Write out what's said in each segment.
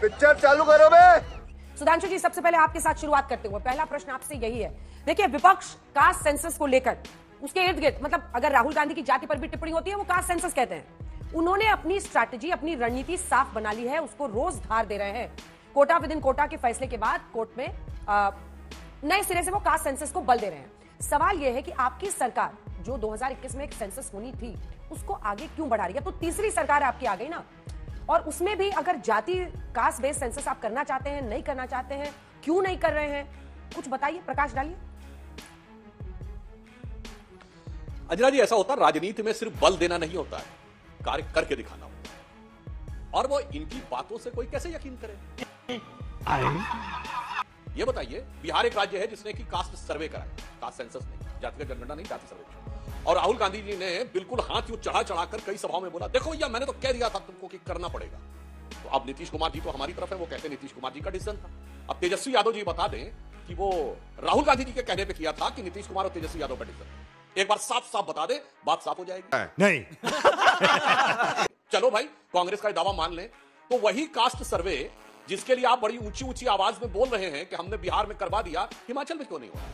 Picture चालू करो बे। सुधांशु जी, सबसे पहले आपके साथ शुरुआत करते हुए पहला प्रश्न आपसे यही है। देखिए, विपक्ष कास्ट सेंसस को लेकर उसके इर्द गिर्द, मतलब अगर राहुल गांधी की जाति पर भी टिप्पणी होती है वो कास्ट सेंसस कहते हैं। उन्होंने अपनी स्ट्रैटेजी, अपनी रणनीति साफ बना ली है, उसको रोज धार दे रहे हैं। कोटा विद इन कोटा के फैसले के बाद कोर्ट में नए सिरे से वो कास्ट सेंसस को बल दे रहे हैं। सवाल यह है कि आपकी सरकार जो 2021 में एक सेंसस होनी थी उसको आगे क्यों बढ़ा रही है? तो तीसरी सरकार आपकी आ गई ना, और उसमें भी अगर जाति कास्ट बेस्ड सेंसस आप करना चाहते हैं, नहीं करना चाहते हैं, क्यों नहीं कर रहे हैं, कुछ बताइए, प्रकाश डालिए। अंजना जी, ऐसा होता है राजनीति में सिर्फ बल देना नहीं होता है, कार्य करके दिखाना होता है। और वो इनकी बातों से कोई कैसे यकीन करे? ये बताइए, बिहार एक राज्य है जिसने की कास्ट सर्वे कराया, कास्ट सेंसस नहीं, जातिगत जनगणना नहीं, जाति सर्वे। और राहुल गांधी जी ने बिल्कुल हाथ यूं चढ़ा चढ़ाकर कई सभाओं में बोला, देखो भैया मैंने तो कह दिया था तुमको कि करना पड़ेगा। तो अब नीतीश कुमार जी तो हमारी तरफ है, वो कहते हैं नीतीश कुमार जी का डिसीजन था। अब तेजस्वी यादव जी बता दें कि वो राहुल गांधी जी के कहने पे किया था कि नीतीश कुमार और तेजस्वी यादव का डिसीजन। एक बार साफ साफ बता दे, बात साफ हो जाएगी। नहीं चलो भाई, कांग्रेस का दावा मान लें तो वही कास्ट सर्वे जिसके लिए आप बड़ी ऊंची ऊंची आवाज में बोल रहे हैं कि हमने बिहार में करवा दिया, हिमाचल में क्यों नहीं हो रहा है?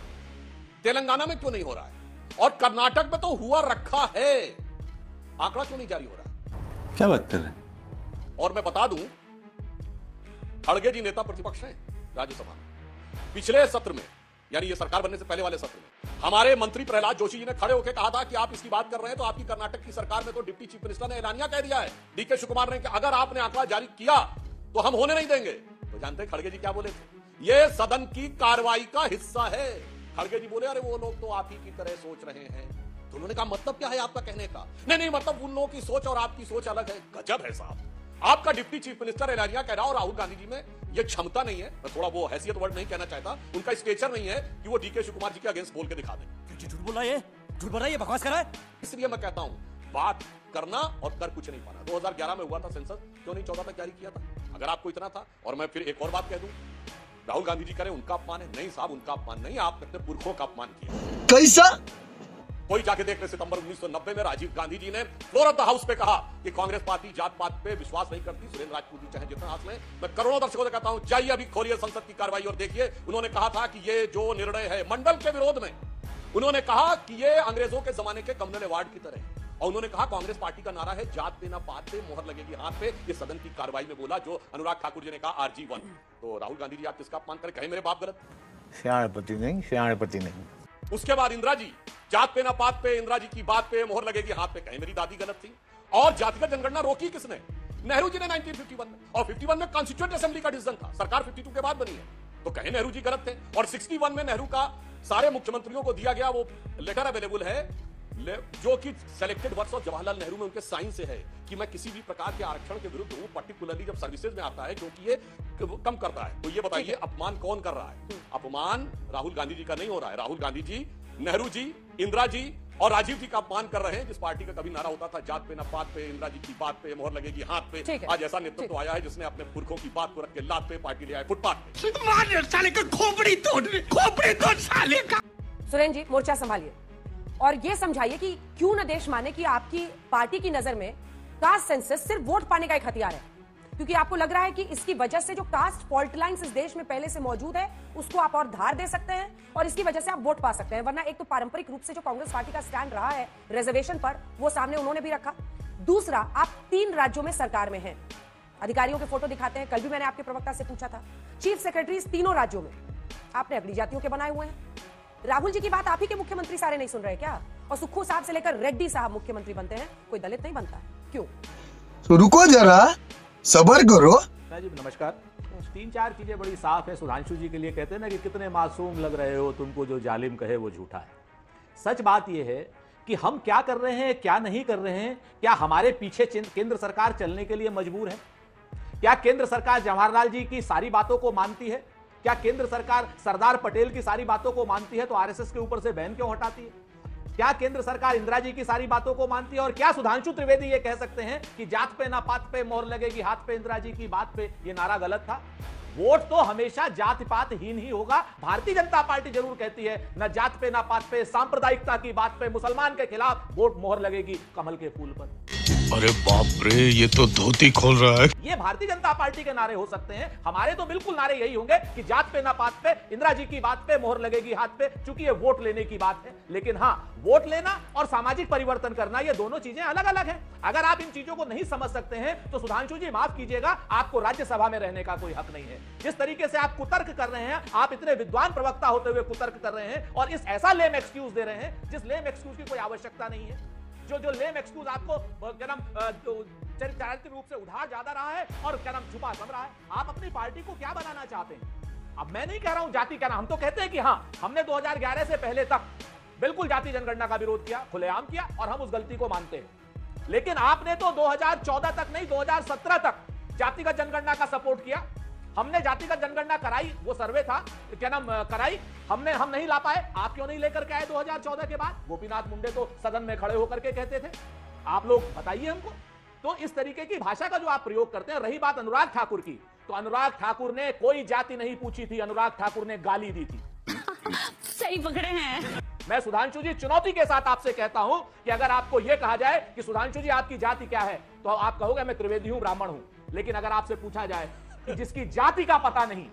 तेलंगाना में क्यों नहीं हो रहा है? और कर्नाटक में तो हुआ रखा है, आंकड़ा क्यों नहीं जारी हो रहा है? क्या बात कर रहे हैं? और मैं बता दूं, खड़गे जी नेता प्रतिपक्ष हैं राज्यसभा में। पिछले सत्र में, यानी ये सरकार बनने से पहले वाले सत्र में, हमारे मंत्री प्रहलाद जोशी जी ने खड़े होकर कहा था कि आप इसकी बात कर रहे हैं तो आपकी कर्नाटक की सरकार में तो डिप्टी चीफ मिनिस्टर ने ऐलानिया कह दिया है, डीके शिवकुमार ने, कि अगर आपने आंकड़ा जारी किया तो हम होने नहीं देंगे। तो जानते हैं खड़गे जी क्या बोले थे? ये सदन की कार्रवाई का हिस्सा है। खड़गे जी बोले, अरे वो लोग तो आप ही की तरह सोच रहे हैं। तो उन्होंने कहा, मतलब क्या है आपका कहने का? नहीं, मतलब उन लोगों की सोच और आपकी सोच अलग है। गजब है साहब, आपका डिप्टी चीफ मिनिस्टर ऐलानिया कह रहा और राहुल गांधी जी में ये क्षमता नहीं है, मैं थोड़ा वो हैसियत वर्ड नहीं कहना चाहता, उनका स्टेचर नहीं है कि वो डीके शिवकुमार जी के अगेंस्ट बोल के दिखा दे। झूठ बोल रहा है, झूठ बोल रहा है, बकवास कर रहा है। इसलिए मैं कहता हूं, बात करना और कर कुछ नहीं पाना। 2011 में हुआ था सेंसस, क्यों नहीं 14 तक जारी किया था अगर आपको इतना था? और मैं फिर एक और बात कह दूं, राहुल गांधी जी करें उनका अपमान है? नहीं साहब, उनका अपमान नहीं, आपने अपने पुरखों का अपमान किया। कैसा? कोई जाके देख ले, सितंबर 1990 में राजीव गांधी जी ने फ्लोर ऑफ द हाउस पे कहा कि कांग्रेस पार्टी जात पात पे विश्वास नहीं करती। सुरेंद्र राजपूत जी चाहे जितना हाथ लें, मैं करोड़ों दर्शकों से कहता हूं, जाइए अभी खोलिए संसद की कार्रवाई और देखिए। उन्होंने कहा था कि ये जो निर्णय है मंडल के विरोध में, उन्होंने कहा कि ये अंग्रेजों के जमाने के कम्युनल अवार्ड की तरह है। और उन्होंने कहा कांग्रेस पार्टी का नारा है जात पे ना पात पे, मोहर लगेगी हाथ पे। ये सदन की कार्रवाई में बोला, जो अनुराग ठाकुर जी ने कहा RG1। तो राहुल गांधी जी आप किसका अपमान करें? कहे मेरे बाप गलत? श्याणपति नहीं, श्याणपति नहीं। उसके बाद इंदिरा जी, जात पे ना पात पे, इंदिरा जी की बात पे मोहर लगेगी हाथ पे, कहे मेरी दादी गलत थी। और जातिगत जनगणना रोकी किसने? नेहरू जी ने 1951 में, और 51 में कॉन्स्टिट्यूएंट असेंबली का डिसीजन था, सरकार 52 के बाद बनी है, तो कहे नेहरू जी गलत थे। और 61 में नेहरू का सारे मुख्यमंत्रियों को दिया गया वो लेटर अवेलेबल है, जो कि selected words of Jawaharlal Nehru में उनके साइन से है कि मैं किसी भी प्रकार के आरक्षण के विरुद्ध हूं, पर्टिकुलरली जब सर्विसेज में आता है, क्योंकि ये कम करता है। तो ये बताइए अपमान कौन कर रहा है? अपमान राहुल गांधी जी का नहीं हो रहा है। राहुल गांधी जी नेहरू जी, इंदिरा जी और राजीव जी का अपमान कर रहे हैं, जिस पार्टी का कभी नारा होता था जात पे ना पात पे, इंदिरा जी की बात पे मोहर लगेगी हाथ पे। आज ऐसा नेतृत्व आया है जिसने अपने पुरखों की बात को रख के लात पे पार्टी ले आए फुटपाथ पे। साले का खोपड़ी तोड़ साले का। सुरेंद्र जी, मोर्चा संभालिए और ये समझाइए कि क्यों न देश माने कि आपकी पार्टी की नजर में कास्ट सेंसस सिर्फ वोट पाने का एक हथियार है, क्योंकि आपको लग रहा है कि इसकी वजह से जो कास्ट फॉल्ट लाइंस इस देश में पहले से मौजूद है उसको आप और धार दे सकते हैं और इसकी वजह से आप वोट पा सकते हैं। वरना एक तो पारंपरिक रूप से जो कांग्रेस पार्टी का स्टैंड रहा है रिजर्वेशन पर, वो सामने उन्होंने भी रखा। दूसरा, आप 3 राज्यों में सरकार में हैं, अधिकारियों के फोटो दिखाते हैं, कल भी मैंने आपके प्रवक्ता से पूछा था, चीफ सेक्रेटरी तीनों राज्यों में आपने अगली जातियों के बनाए हुए हैं। राहुल जी की बात आप ही के मुख्यमंत्री सारे नहीं सुन रहे क्या? और सुक्खू साहब से लेकर रेड्डी साहब मुख्यमंत्री बनते हैं, कोई दलित नहीं बनता है, क्यों? तो रुको जरा, सबर करो। जी नमस्कार। 3-4 चीजें बड़ी साफ है। सुधांशु जी के लिए कहते हैं ना कि कितने मासूम लग रहे हो, तुमको जो जालिम कहे वो झूठा है। सच बात यह है कि हम क्या कर रहे हैं, क्या नहीं कर रहे हैं, क्या हमारे पीछे केंद्र सरकार चलने के लिए मजबूर है? क्या केंद्र सरकार जवाहरलाल जी की सारी बातों को मानती है? क्या केंद्र सरकार सरदार पटेल की सारी बातों को मानती है तो आरएसएस के ऊपर से बैन क्यों हटाती है? क्या केंद्र सरकार इंदिरा जी की सारी बातों को मानती है? और क्या सुधांशु त्रिवेदी ये कह सकते हैं कि जात पे ना पात पे मोहर लगेगी हाथ पे, इंदिरा जी की बात पे ये नारा गलत था? वोट तो हमेशा जात पात हीन ही होगा। भारतीय जनता पार्टी जरूर कहती है न जात पे ना पात पे, सांप्रदायिकता की बात पे, मुसलमान के खिलाफ वोट मोहर लगेगी कमल के फूल पर। अरे बाप रे, ये तो धोती खोल रहा है। ये भारतीय जनता पार्टी के नारे हो सकते हैं, हमारे तो बिल्कुल नारे यही होंगे कि जात पे ना पात पे, इंदिरा जी की बात पे मोहर लगेगी हाथ पे, चूंकि ये वोट लेने की बात है। लेकिन हाँ, वोट लेना और सामाजिक परिवर्तन करना, ये दोनों चीजें अलग अलग हैं। अगर आप इन चीजों को नहीं समझ सकते हैं तो सुधांशु जी माफ कीजिएगा, आपको राज्यसभा में रहने का कोई हक नहीं है। जिस तरीके से आप कुतर्क कर रहे हैं, आप इतने विद्वान प्रवक्ता होते हुए कुतर्क कर रहे हैं और इस ऐसा लेम एक्सक्यूज दे रहे हैं जिस लेम एक्सक्यूज की कोई आवश्यकता नहीं है। जो लेम एक्सक्यूज आपको क्या नाम चारित्रिक रूप से उधार ज्यादा रहा है और क्या नाम छुपा सम रहा है। आप अपनी पार्टी को क्या बनाना चाहते हैं? अब मैं नहीं कह रहा हूं जाति का नाम, हम तो कहते हैं कि हाँ, हमने 2011 से पहले तक बिल्कुल जाति जनगणना का विरोध किया, खुलेआम किया, और हम उस गलती को मानते हैं। लेकिन आपने तो 2014 तक नहीं, 2017 तक जातिगत जनगणना का सपोर्ट किया। हमने जातिगत जनगणना कराई, वो सर्वे था क्या नाम कराई, हम नहीं ला पाए। आप क्यों नहीं लेकर के आए 2014 के बाद? गोपीनाथ मुंडे तो सदन में खड़े होकर के कहते थे। आप लोग बताइए हमको। तो इस तरीके की भाषा का जो आप प्रयोग करते हैं। रही बात अनुराग ठाकुर की, तो अनुराग ठाकुर ने कोई जाति नहीं पूछी थी, अनुराग ठाकुर ने गाली दी थी। सही पकड़े हैं। मैं सुधांशु जी चुनौती के साथ आपसे कहता हूं कि अगर आपको यह कहा जाए कि सुधांशु जी आपकी जाति क्या है, तो आप कहोगे मैं त्रिवेदी हूं, ब्राह्मण हूं। लेकिन अगर आपसे पूछा जाए कि जिसकी जाति का पता नहीं,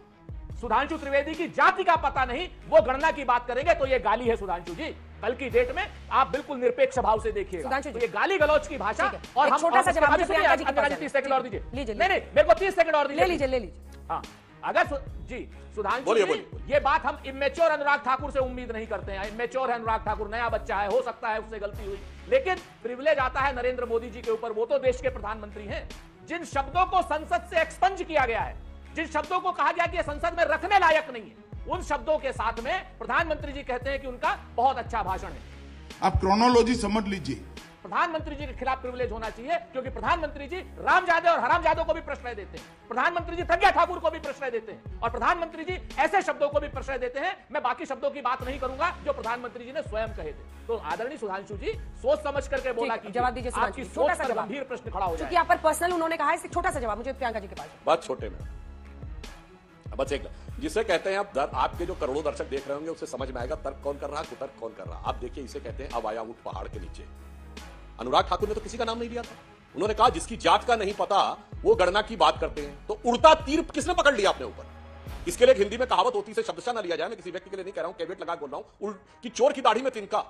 सुधांशु त्रिवेदी की जाति का पता नहीं, वो गणना की बात करेंगे, तो ये गाली है सुधांशु जी। कल की डेट में आप बिल्कुल निरपेक्ष भाव से देखिएगा, तो ये गाली गलौज की भाषा। और हम छोटा सा जवाब 30 सेकंड और दीजिए। नहीं, मेरे को 30 सेकंड और दीजिए। ले लीजिए। हाँ, अगर सुधांशु जी, ये बात हम इमेच्योर अनुराग ठाकुर से उम्मीद नहीं करते हैं। इमेच्योर है अनुराग ठाकुर, नया बच्चा है, हो सकता है उससे गलती हुई, लेकिन प्रिविलेज आता है नरेंद्र मोदी जी के ऊपर। वो तो देश के प्रधानमंत्री हैं। जिन शब्दों को संसद से एक्सपंज किया गया है, जिन शब्दों को कहा गया कि ये संसद में रखने लायक नहीं है, उन शब्दों के साथ में प्रधानमंत्री जी कहते हैं कि उनका बहुत अच्छा भाषण है। आप क्रोनोलॉजी समझ लीजिए। प्रधानमंत्री जी के खिलाफ प्रिविलेज होना चाहिए, क्योंकि प्रधानमंत्री जी रामजादे और हरामजादों को भी प्रश्रय देते हैं। प्रधानमंत्री जी प्रज्ञा ठाकुर को भी प्रश्रय देते हैं, और प्रधानमंत्री जी ऐसे शब्दों को भी प्रश्रय देते हैं। मैं बाकी शब्दों की बात नहीं करूंगा जो प्रधानमंत्री जी ने स्वयं कहे थे। तो आदरणीय सुधांशु जी, सोच समझ करके बोला कि जवाब दीजिए। आपकी सोच पर गंभीर प्रश्न खड़ा हो जाए। आप पर पर्सनल उन्होंने कहा है, छोटा सा जवाब मुझे प्रियंका जी के पास। बात छोटे में बस एक, जिसे कहते हैं अब आपके जो करोड़ों दर्शक देख रहे होंगे उससे समझ में आएगा तर्क कौन कर रहा, कुतर्क कौन कर रहा। आप देखिए, इसे कहते हैं अब आया ऊंट पहाड़ के नीचे। अनुराग ठाकुर ने तो किसी का नाम नहीं लिया था। उन्होंने कहा जिसकी जात का नहीं पता वो गणना की बात करते हैं। तो उड़ता तीर किसने पकड़ लिया अपने ऊपर? इसके लिए हिंदी में कहावत होती है, शब्दशः ना लिया जाए। मैं किसी व्यक्ति के लिए नहीं कह रहा हूं, कैवेट लगा बोल रहा हूं कि चोर की दाढ़ी में तिनका।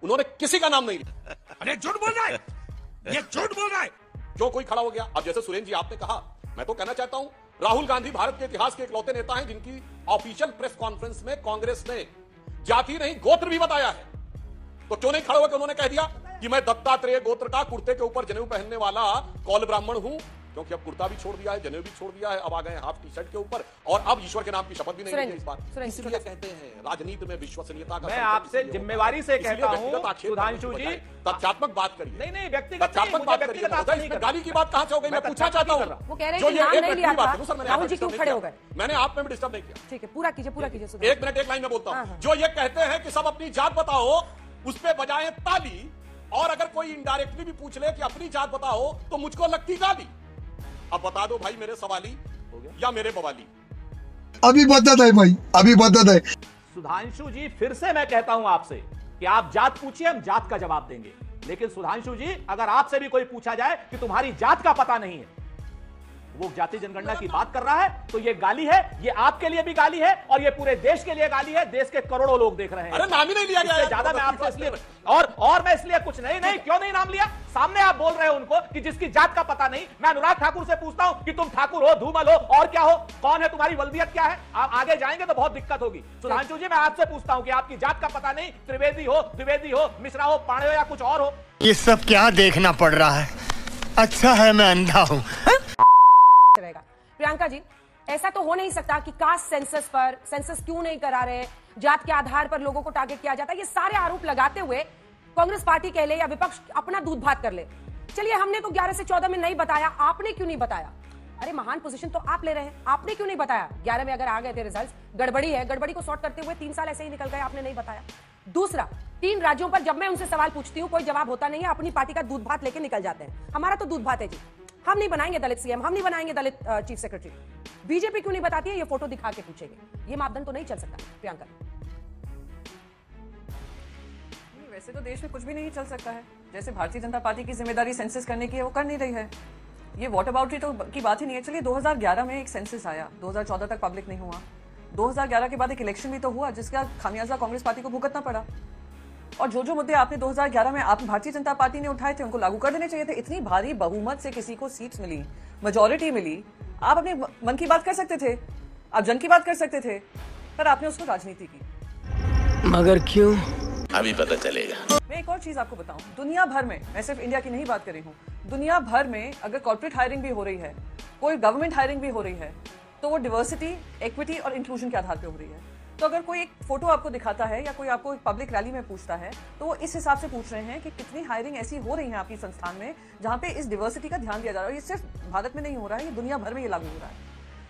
उन्होंने किसी का नाम नहीं लिया। अरे झूठ बोल रहा है, ये झूठ बोल रहा है। क्यों कोई खड़ा हो गया? अब जैसे सुरेंद्र जी आपने कहा, मैं तो कहना चाहता हूं राहुल गांधी भारत के इतिहास के इकलौते नेता हैं जिनकी ऑफिशियल प्रेस कॉन्फ्रेंस में कांग्रेस ने जाति नहीं गोत्र भी बताया है। तो क्यों नहीं खड़े होकर उन्होंने कह दिया कि मैं दत्तात्रेय गोत्र का, कुर्ते के ऊपर जनेऊ पहनने वाला कौल ब्राह्मण हूं, क्योंकि अब कुर्ता भी छोड़ दिया है, जनेऊ भी छोड़ दिया है, अब आ गए हाफ टी शर्ट के ऊपर, और अब ईश्वर के नाम की शपथ भी नहीं ली इस बार। इसलिए कहते हैं राजनीति में विश्वसनीयता का। मैं आपसे जिम्मेवारी से कहता हूं सुधांशु जी, तथ्यात्मक बात करिए। नहीं व्यक्तिगत तथ्यात्मक बात करिए। गाली की बात कहां से हो गई? मैं पूछना चाहता हूं। वो कह रहे हैं कि नाम नहीं लिया था, राहुल जी क्यों खड़े हो गए? मैंने आप में भी डिस्टर्ब नहीं किया। ठीक है, पूरा कीजिए। एक मिनट, एक लाइन में बोलता हूं। जो ये कहते हैं कि सब अपनी जात बताओ, उस पे बजाएं ताली, और अगर कोई इनडायरेक्टली भी पूछ ले कि अपनी जात बताओ तो मुझको लगती गाली। अब बता दो भाई, मेरे सवाली या मेरे बवाली? अभी बता है भाई, अभी बता है। सुधांशु जी, फिर से मैं कहता हूं आपसे कि आप जात पूछिए, हम जात का जवाब देंगे। लेकिन सुधांशु जी, अगर आपसे भी कोई पूछा जाए कि तुम्हारी जात का पता नहीं है, वो जाति जनगणना की बात कर रहा है, तो ये गाली है। ये आपके लिए भी गाली है और ये पूरे देश के लिए गाली है। देश के करोड़ों लोग देख रहे हैं। अरे नाम ही नहीं लिया गया। ज्यादा मैं आपसे इसलिए और मैं इसलिए कुछ नहीं क्यों नहीं नाम लिया? सामने आप बोल रहे हो उनको कि जिसकी जात का पता नहीं। मैं अनुराग ठाकुर से पूछता हूं कि तुम ठाकुर हो, धूमल हो, और क्या हो, कौन है, तुम्हारी वल्दियत क्या है? आप आगे जाएंगे तो बहुत दिक्कत होगी। सुधांशु जी, मैं आपसे पूछता हूं कि आपकी जात का पता नहीं, त्रिवेदी हो, द्विवेदी हो, मिश्रा हो, पाणे हो, या कुछ और हो? ये सब क्या देखना पड़ रहा है? अच्छा है मैं अंधा हूं। प्रियंका जी, ऐसा तो हो नहीं सकता कि कास्ट सेंसस पर सेंसस क्यों नहीं करा रहे, जात के आधार पर लोगों को टारगेट किया जाता है। ये सारे आरोप लगाते हुए कांग्रेस पार्टी कह ले या विपक्ष अपना दूध भात कर ले। चलिए, हमने तो 11 से 14 में नहीं बताया, आपने क्यों नहीं बताया? अरे महान पोजीशन तो आप ले रहे हैं, आपने क्यों नहीं बताया? 11 में अगर आ गए थे रिजल्ट्स, गड़बड़ी है, गड़बड़ी को सॉर्ट करते हुए 3 साल ऐसे ही निकल गए, आपने नहीं बताया। दूसरा, 3 राज्यों पर जब मैं उनसे सवाल पूछती हूं कोई जवाब होता नहीं है, अपनी पार्टी का दूध भात लेके निकल जाते हैं। हमारा तो दूध भात है जी, हम नहीं बनाएंगे दलित सीएम, हम नहीं बनाएंगे दलित चीफ सेक्रेटरी। बीजेपी क्यों नहीं बताती है? ये फोटो दिखा के पूछेंगे। ये मापदंड तो नहीं चल सकता प्रियंका। वैसे तो देश में कुछ भी नहीं चल सकता है। जैसे भारतीय जनता पार्टी की जिम्मेदारी सेंसस करने की है वो कर नहीं रही है। ये वॉट अबाउटरी तो की बात ही नहीं है। चलिए 2011 में एक सेंसस आया, 2014 तक पब्लिक नहीं हुआ। 2011 के बाद एक इलेक्शन भी तो हुआ जिसका खामियाजा कांग्रेस पार्टी को भुगतना पड़ा। और जो जो मुद्दे आपने 2011 में आप भारतीय जनता पार्टी ने उठाए थे उनको लागू कर देने चाहिए थे। इतनी भारी बहुमत से किसी को सीट्स मिली, मेजॉरिटी मिली, आप अपने मन की बात कर सकते थे, आप जन की बात कर सकते थे, पर आपने उसको राजनीति की। मगर क्यों? अभी पता चलेगा। मैं एक और चीज आपको बताऊं, दुनिया भर में, मैं सिर्फ इंडिया की नहीं बात कर रही हूं, दुनिया भर में अगर कॉर्पोरेट हायरिंग भी हो रही है, कोई गवर्नमेंट हायरिंग भी हो रही है, तो वो डिवर्सिटी, इक्विटी और इंक्लूजन के आधार पर हो रही है। तो अगर कोई एक फोटो आपको दिखाता है या कोई आपको एक पब्लिक रैली में पूछता है तो वो इस हिसाब से पूछ रहे हैं कि कितनी हायरिंग ऐसी हो रही है आपकी संस्थान में जहां पे इस डिवर्सिटी का ध्यान दिया जा रहा है। ये सिर्फ भारत में नहीं हो रहा है, ये दुनिया भर में ये लागू हो रहा है।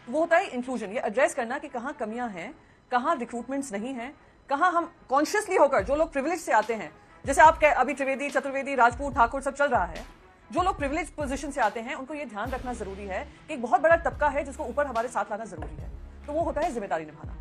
वो होता है इंक्लूजन, ये एड्रेस करना कि कहाँ कमियां हैं, कहाँ रिक्रूटमेंट्स नहीं है, कहाँ हम कॉन्शियसली होकर, जो लोग प्रिविलेज से आते हैं, जैसे आप अभी त्रिवेदी, चतुर्वेदी, राजपूत, ठाकुर सब चल रहा है, जो लोग प्रिविलेज पोजीशन से आते हैं उनको ये ध्यान रखना जरूरी है कि एक बहुत बड़ा तबका है जिसको ऊपर हमारे साथ लाना जरूरी है। तो वो होता है जिम्मेदारी निभाना।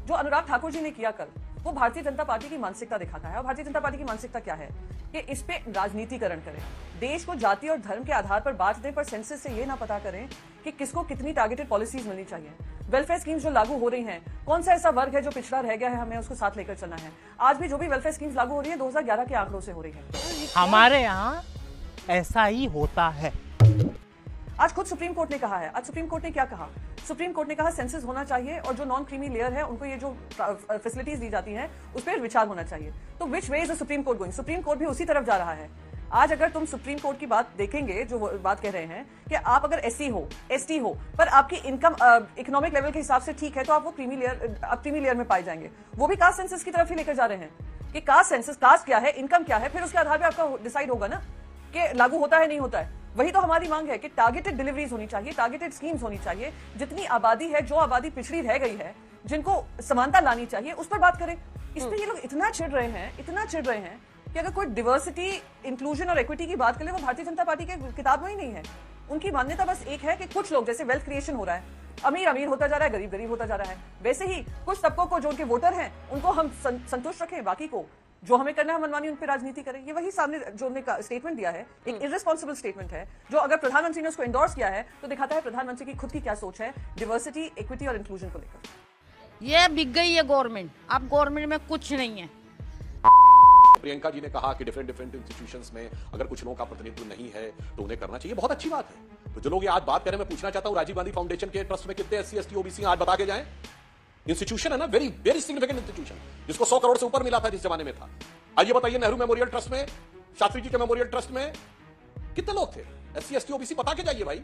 जो अनुराग ठाकुर जी ने किया कल, वो भारतीय जनता पार्टी की मानसिकता दिखाता है। और भारतीय जनता पार्टी की मानसिकता क्या है कि इस पे राजनीतिकरण करें, देश को जाति और धर्म के आधार पर बांट दें, पर सेंसस से ये ना पता करें कि किसको कितनी टारगेटेड पॉलिसीज मिलनी चाहिए। वेलफेयर स्कीम्स जो लागू हो रही हैं, कौन सा ऐसा वर्ग है जो पिछड़ा रह गया है, हमें उसको साथ लेकर चलना है। आज भी जो भी वेलफेयर स्कीम्स लागू हो रही है 2011 के आंकड़ों से हो रही है। हमारे यहाँ ऐसा ही होता है। आज खुद सुप्रीम कोर्ट ने कहा है, आज सुप्रीम कोर्ट ने क्या कहा, सुप्रीम कोर्ट ने कहा सेंसस होना चाहिए और जो नॉन क्रीमी लेयर है उनको ये जो फैसिलिटीज दी जाती हैं उस पर विचार होना चाहिए। तो which way is the supreme court going? Supreme court भी उसी तरफ जा रहा है। आज अगर तुम सुप्रीम कोर्ट की बात देखेंगे, जो बात कह रहे हैं कि आप अगर एससी हो, एसटी हो, पर आपकी इनकम इकोनॉमिक लेवल के हिसाब से ठीक है, तो आप वो क्रीमी लेयर में पाए जाएंगे। वो भी कास्ट सेंसस की तरफ ही लेकर जा रहे हैं कि कास्ट सेंसस, कास्ट क्या है, इनकम क्या है, फिर उसके आधार पर आपका डिसाइड होगा ना कि लागू होता है नहीं होता है। वही तो हमारी मांग है कि टारगेटेड डिलीवरीज होनी चाहिए, टारगेटेड स्कीम्स होनी चाहिए। जितनी आबादी है, जो आबादी पिछड़ी रह गई है, जिनको समानता लानी चाहिए, उस पर बात करें। इस पे ये लोग इतना चिढ़ रहे हैं, इतना चिढ़ रहे हैं कि अगर कोई डिवर्सिटी, इंक्लूजन और इक्विटी की बात करें, वो भारतीय जनता पार्टी के किताब में ही नहीं है। उनकी मान्यता बस एक है कि कुछ लोग, जैसे वेल्थ क्रिएशन हो रहा है, अमीर अमीर होता जा रहा है, गरीब गरीब होता जा रहा है, वैसे ही कुछ तबकों को, जो उनके वोटर हैं, उनको हम संतुष्ट रखें, बाकी को जो हमें करना है मनमानी उन पर राजनीति करें। ये वही सामने जो उन्होंने स्टेटमेंट दिया है, एक इररिस्पॉन्सिबल स्टेटमेंट है, जो अगर प्रधानमंत्री ने उसको एंडोर्स किया है तो दिखाता है प्रधानमंत्री की खुद की क्या सोच है डिवर्सिटी, इक्विटी और इंक्लूजन को लेकर। ये बिक गई है गवर्नमेंट, अब गवर्नमेंट में कुछ नहीं है। प्रियंका जी ने कहा कि डिफरेंट इंस्टीट्यूशंस में अगर कुछ लोगों का प्रतिनिधित्व नहीं है तो उन्हें करना चाहिए, बहुत अच्छी बात है। तो जो लोग ये आज बात करें, मैं पूछना चाहता हूं, राजीव गांधी फाउंडेशन के ट्रस्ट में कितने एससी, एसटी, ओबीसी आज बता के जाएं? इंस्टीट्यूशन है ना, वेरी वेरी सिग्निफिकेंट इंस्टीट्यूशन, जिसको 100 करोड़ से ऊपर मिला था जिस जमाने में था। आइए बताइए, नेहरू मेमोरियल ट्रस्ट में, शास्त्री जी के मेमोरियल ट्रस्ट में कितने लोग थे? एससी, एसटी, ओबीसी बता के जाइए भाई।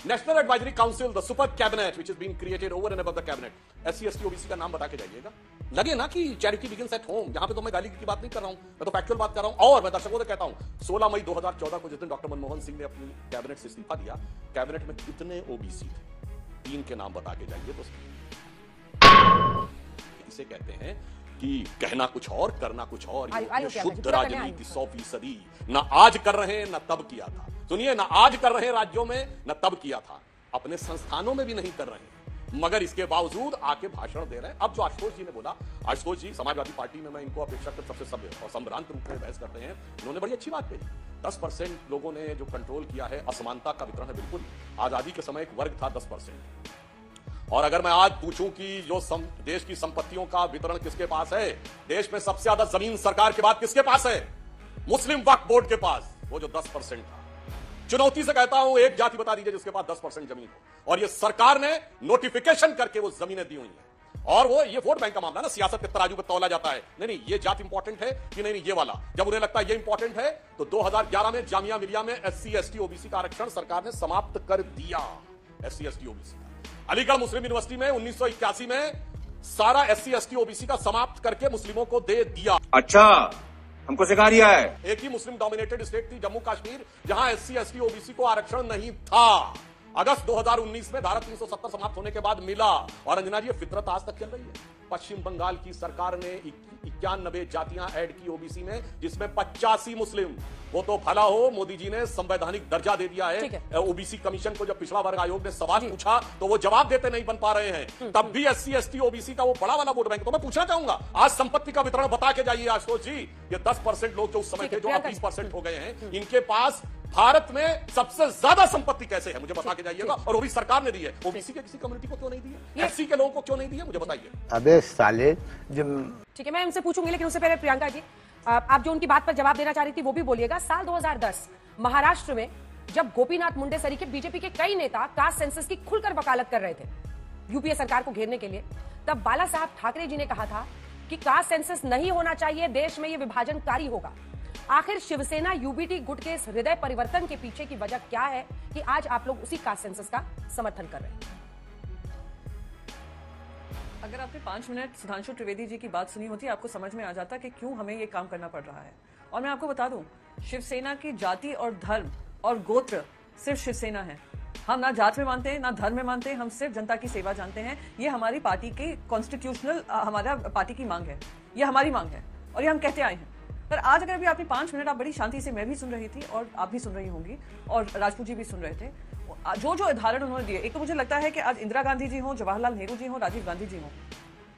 National advisory council, the super cabinet which is being created over and above the cabinet, SC, ST, OBC का नाम बता के जाइएगा। लगे ना कि चैरिटी बिगिंस एट होम। यहां पे तो मैं गाली की बात नहीं कर रहा हूं, मैं तो फैक्चुअल बात कर रहा हूं। और मैं दर्शकों से कहता हूं, 16 मई 2014 को जिस दिन डॉक्टर मनमोहन सिंह ने अपनी कैबिनेट से इस्तीफा दिया, कैबिनेट में कितने ओबीसी थे? 3 के नाम बता के जाइए। तो इसे कहते हैं कि कहना कुछ और, करना कुछ और। ये शुद्ध राजनीति 100%। ना आज कर रहे हैं, ना तब किया था। सुनिए, ना आज कर रहे हैं राज्यों में, ना तब किया था। अपने संस्थानों में भी नहीं कर रहे हैं, मगर इसके बावजूद आके भाषण दे रहे हैं। अब जो आशुतोष जी ने बोला, आशुतोष जी समाजवादी पार्टी में मैं इनको अपेक्षाकृत सबसे सभ्य और संभ्रांत रूप में बहस करते हैं, उन्होंने बड़ी अच्छी बात कही। 10% लोगों ने जो कंट्रोल किया है, असमानता का वितरण है। बिल्कुल, आजादी के समय एक वर्ग था 10%। और अगर मैं आज पूछूं कि जो देश की संपत्तियों का वितरण किसके पास है, देश में सबसे ज्यादा जमीन सरकार के बाद किसके पास है? मुस्लिम वक्फ बोर्ड के पास, वो जो 10% था। चुनौती से कहता हूं, एक जाति बता दीजिए जिसके पास 10% जमीन हो, और ये सरकार ने नोटिफिकेशन करके वो जमीनें दी हुई हैं। और वो ये वोट बैंक का मामला ना, सियासत के तराजू पर तौला जाता है। नहीं, ये जात इंपॉर्टेंट है कि नहीं, ये वाला। जब उन्हें लगता है ये इंपॉर्टेंट है, तो 2011 में जामिया मिलिया में एससी, एसटी, ओबीसी का आरक्षण सरकार ने समाप्त कर दिया। एससी, एसटी, ओबीसी का अलीगढ़ मुस्लिम यूनिवर्सिटी में 1981 में सारा एससी, एसटी, ओबीसी का समाप्त करके मुस्लिमों को दे दिया। अच्छा, हमको सिखा दिया है। एक ही मुस्लिम डोमिनेटेड स्टेट थी जम्मू कश्मीर, जहां एससी, एसटी, ओबीसी को आरक्षण नहीं था। अगस्त 2019 में धारा 370 समाप्त होने के बाद मिला। और अंजना जी, ये फितरत आज तक चल रही है। पश्चिम बंगाल की सरकार ने 91 जातियां ऐड की ओबीसी में, जिसमें 85 मुस्लिम। वो तो भला हो, मोदी जी ने संवैधानिक दर्जा दे दिया है ओबीसी कमीशन को। जब पिछड़ा वर्ग आयोग ने सवाल पूछा तो वो जवाब देते नहीं बन पा रहे हैं। तब भी SC ST ओबीसी का वो बड़ा वाला वोट बैंक। तो मैं पूछना चाहूंगा, आज संपत्ति का वितरण बता के जाइए आशुतोष जी। ये 10% लोग जो उस समय थे, जो अब 20% हो गए हैं, इनके पास भारत में सबसे ज्यादा संपत्ति कैसे है, मुझे बता के जाइएगा। और वो भी सरकार ने दी है। ओबीसी के किसी कम्युनिटी को क्यों नहीं दी है? SC के लोगों को क्यों नहीं दी है, मुझे बताइए। अबे साले, ठीक है, मैं उनसे पूछूंगी, लेकिन उससे पहले प्रियंका जी, आप जो उनकी बात पर जवाब देना चाह रही थी वो भी बोलिएगा। साल 2010 महाराष्ट्र में जब गोपीनाथ मुंडे सरीखे बीजेपी के कई नेता कास्ट सेंसस की खुलकर वकालत कर रहे थे यूपीए सरकार को घेरने के लिए, तब बाला साहब ठाकरे जी ने कहा था कि कास्ट सेंसस नहीं होना चाहिए, देश में यह विभाजनकारी होगा। आखिर शिवसेना यूबीटी गुट के इस हृदय परिवर्तन के पीछे की वजह क्या है कि आज आप लोग उसी कास्ट सेंसस का समर्थन कर रहे हैं? अगर आपने 5 मिनट सुधांशु त्रिवेदी जी की बात सुनी होती, आपको समझ में आ जाता कि क्यों हमें ये काम करना पड़ रहा है। और मैं आपको बता दूं, शिवसेना की जाति और धर्म और गोत्र सिर्फ शिवसेना है। हम ना जात में मानते हैं, ना धर्म में मानते हैं, हम सिर्फ जनता की सेवा जानते हैं। ये हमारी पार्टी की कॉन्स्टिट्यूशनल, हमारा पार्टी की मांग है, ये हमारी मांग है और ये हम कहते आए हैं। पर आज अगर भी आपने 5 मिनट, आप बड़ी शांति से, मैं भी सुन रही थी और आप भी सुन रही होंगी और राजपूत जी भी सुन रहे थे, जो उदाहरण उन्होंने दिए। एक तो मुझे लगता है कि आज इंदिरा गांधी जी हो, जवाहरलाल नेहरू जी हो, राजीव गांधी जी हो,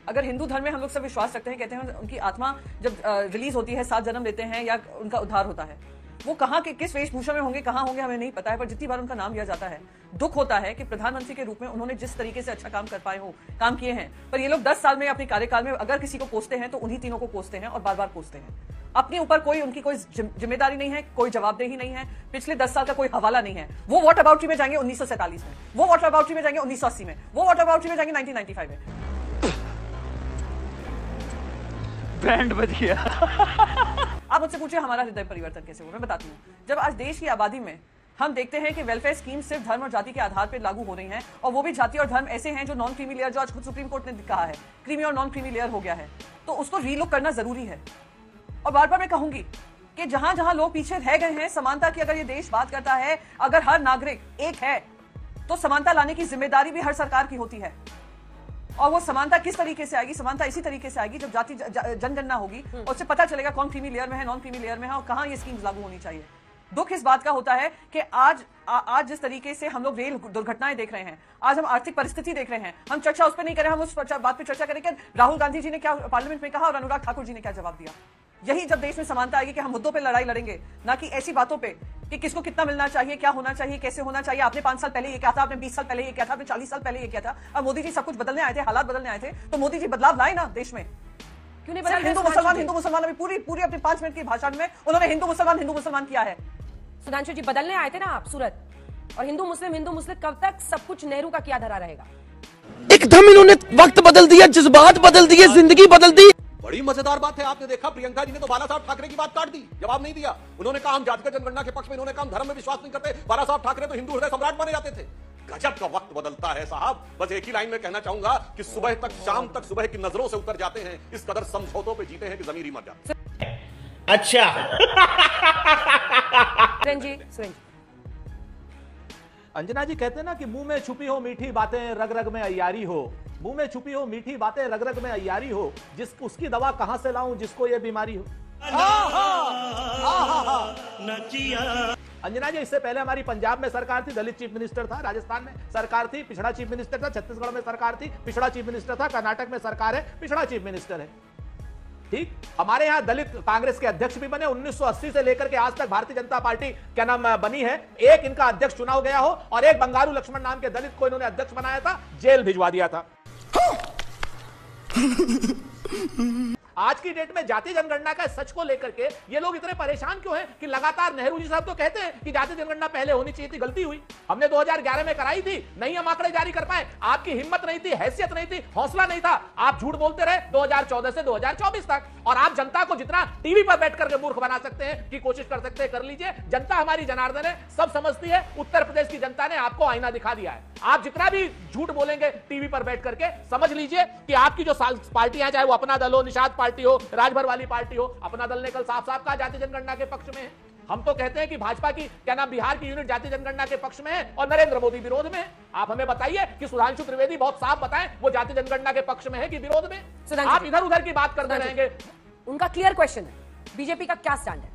अगर हिंदू धर्म में हम लोग सब विश्वास रखते हैं, कहते हैं उनकी आत्मा जब रिलीज होती है, 7 जन्म लेते हैं या उनका उद्धार होता है, वो कहाँ के किस वेशभूषा में होंगे, कहाँ होंगे, हमें नहीं पता है। पर जितनी बार उनका नाम लिया जाता है, दुख होता है कि प्रधानमंत्री के रूप में उन्होंने जिस तरीके से अच्छा काम कर पाए हो, काम किए हैं, पर ये लोग 10 साल में अपने कार्यकाल में अगर किसी को कोसते हैं तो उन्हीं तीनों को कोसते हैं और बार बार कोसते हैं। अपने ऊपर कोई उनकी कोई जिम्मेदारी नहीं है, कोई जवाबदेही नहीं है, पिछले 10 साल का कोई हवाला नहीं है। वो वॉट अबाउटरी में जाएंगे 1947 में, वो वॉट अबाउटरी में जाएंगे 1980 में, वो वॉट अबाउटरी में जाएंगे 1995 में। बैंड बज गया। आप मुझसे पूछिए हमारा हृदय परिवर्तन कैसे हुआ, मैं बताती हूँ। जब आज देश की आबादी में हम देखते हैं कि वेलफेयर स्कीम सिर्फ धर्म और जाति के आधार पर लागू हो रही हैं, और वो भी जाति और धर्म ऐसे हैं जो नॉन क्रीमी लेयर, जो आज खुद सुप्रीम कोर्ट ने कहा है क्रीमी और नॉन क्रीमी लेयर हो गया है, तो उसको रीलुक करना जरूरी है। और बार बार मैं कहूंगी कि जहां जहां लोग पीछे रह गए हैं समानता की, अगर ये देश बात करता है, अगर हर नागरिक एक है, तो समानता लाने की जिम्मेदारी भी हर सरकार की होती है। और वो समानता किस तरीके से आएगी? समानता इसी तरीके से आएगी जब जाति जनगणना होगी और उससे पता चलेगा कौन क्रीमी लेयर में है, नॉन क्रीमी लेयर में है और कहां ये स्कीम्स लागू होनी चाहिए। दुख इस बात का होता है कि आज जिस तरीके से हम लोग रेल दुर्घटनाएं देख रहे हैं, आज हम आर्थिक परिस्थिति देख रहे हैं, हम चर्चा उस पर नहीं करें, हम उस बात पर चर्चा करें कि राहुल गांधी जी ने क्या पार्लियामेंट में कहा और अनुराग ठाकुर जी ने क्या जवाब दिया। यही जब देश में समानता आएगी कि हम मुद्दों पे लड़ाई लड़ेंगे, ना कि ऐसी बातों पे कि किसको कितना मिलना चाहिए, क्या होना चाहिए, कैसे होना चाहिए। आपने 5 साल पहले ये कहा था, आपने 20 साल पहले ये कहा था, आपने 40 साल पहले ये किया था, और मोदी जी सब कुछ बदलने आए थे, हालात बदलने आए थे, तो मोदी जी बदलाव लाए ना देश में। क्यों नहीं बदला? हिंदू मुसलमान अभी पूरी अपने 5 मिनट की भाषण में उन्होंने हिंदू मुसलमान किया है। सुधांशु जी, बदलने आए थे ना आप सूरत, और हिंदू मुस्लिम कब तक सब कुछ नेहरू का किया धरा रहेगा? एकदम इन्होंने वक्त बदल दिया, जज्बात बदल दिए, जिंदगी बदल दी। बड़ी मजेदार बात है, आपने देखा प्रियंका जी ने तो बाला साहब ठाकरे की बात काट दी, जवाब नहीं दिया। उन्होंने कहा हम जातिगत जनगणना के पक्ष में, इन्होंने कहा हम धर्म में विश्वास नहीं करते। बाला साहब ठाकरे तो हिंदू हृदय सम्राट बने जाते थे। गजब का वक्त बदलता है साहब। बस एक ही लाइन में कहना चाहूंगा कि सुबह तक शाम तक सुबह की नजरों से उतर जाते हैं, इस कदर समझौतों पे जीते हैं कि जमीर ही मर जाती है। अच्छा अंजना जी कहते हैं ना कि मुंह में छुपी हो मीठी बातें, रग रग में अय्यारी हो। मुंह में छुपी हो मीठी बातें, रग रग में अय्यारी हो, उसकी दवा कहां से लाऊं जिसको ये बीमारी हो। अंजना जी, इससे पहले हमारी पंजाब में सरकार थी, दलित चीफ मिनिस्टर था, राजस्थान में सरकार थी, पिछड़ा चीफ मिनिस्टर था, छत्तीसगढ़ में सरकार थी, पिछड़ा चीफ मिनिस्टर था, कर्नाटक में सरकार है, पिछड़ा चीफ मिनिस्टर है। ठीक, हमारे यहां दलित कांग्रेस के अध्यक्ष भी बने। 1980 से लेकर के आज तक भारतीय जनता पार्टी क्या नाम बनी है, एक इनका अध्यक्ष चुनाव गया हो और एक बंगारू लक्ष्मण नाम के दलित को इन्होंने अध्यक्ष बनाया था, जेल भिजवा दिया था। आज की डेट में जाति जनगणना का सच को लेकर के ये लोग इतने परेशान क्यों हैं कि लगातार नेहरू जी साहब तो कहते हैं कि जाति जनगणना पहले होनी चाहिए थी, गलती हुई, हमने 2011 में कराई थी, नहीं हम आंकड़े जारी कर पाए। आपकी हिम्मत नहीं थी, हैसियत नहीं थी, हौसला नहीं था, आप झूठ बोलते रहे 2014 से 2024 तक। और आप जनता को जितना टीवी पर बैठ करके मूर्ख बना सकते हैं की कोशिश कर सकते हैं, कर लीजिए। जनता हमारी जनार्दन है, सब समझती है। उत्तर प्रदेश की जनता ने आपको आईना दिखा दिया है। आप जितना भी झूठ बोलेंगे टीवी पर बैठ करके, समझ लीजिए कि आपकी जो पार्टियां, चाहे वो अपना दल हो, निषाद पार्टी हो, राजभर वाली पार्टी हो, अपना दल ने कल साफ साफ कहा जाति जनगणना के पक्ष में है। हम तो कहते हैं कि भाजपा की क्या नाम बिहार की यूनिट जाति जनगणना के पक्ष में है और नरेंद्र मोदी विरोध में है। आप हमें बताइए कि सुधांशु त्रिवेदी बहुत साफ बताएं वो जाति जनगणना के पक्ष में है कि विरोध में। आप इधर उधर की बात करते रहेंगे। उनका क्लियर क्वेश्चन है, बीजेपी का क्या स्टैंड है?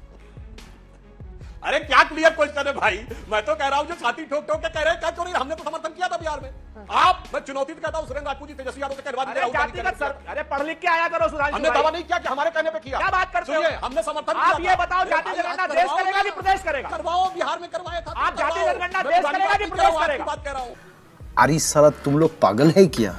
अरे क्या क्लियर क्वेश्चन है भाई, मैं तो कह रहा हूं जो छाती ठोक ठोक के कह रहे हैं क्या चोरी, हमने तो समर्थन किया था बिहार में। आप मैं चुनौती तो कहता हूं सुरेंद्र राजपूत जी तेजस्वी यादव से कहवा दीजिए। अरे पढ़ लिख के आया करो सुधांशु, हमने दावा नहीं किया कि हमारे कहने पे किया। क्या बात करते हो? हमने समर्थन किया। आप ये बताओ जाति जनगणना देश करेगा कि प्रदेश करेगा? करवाओ, बिहार में करवाया था। आप जाति जनगणना देश करेगा कि प्रदेश करेगा? बात कह रहा हूं। अरे साला तुम लोग पागल है क्या?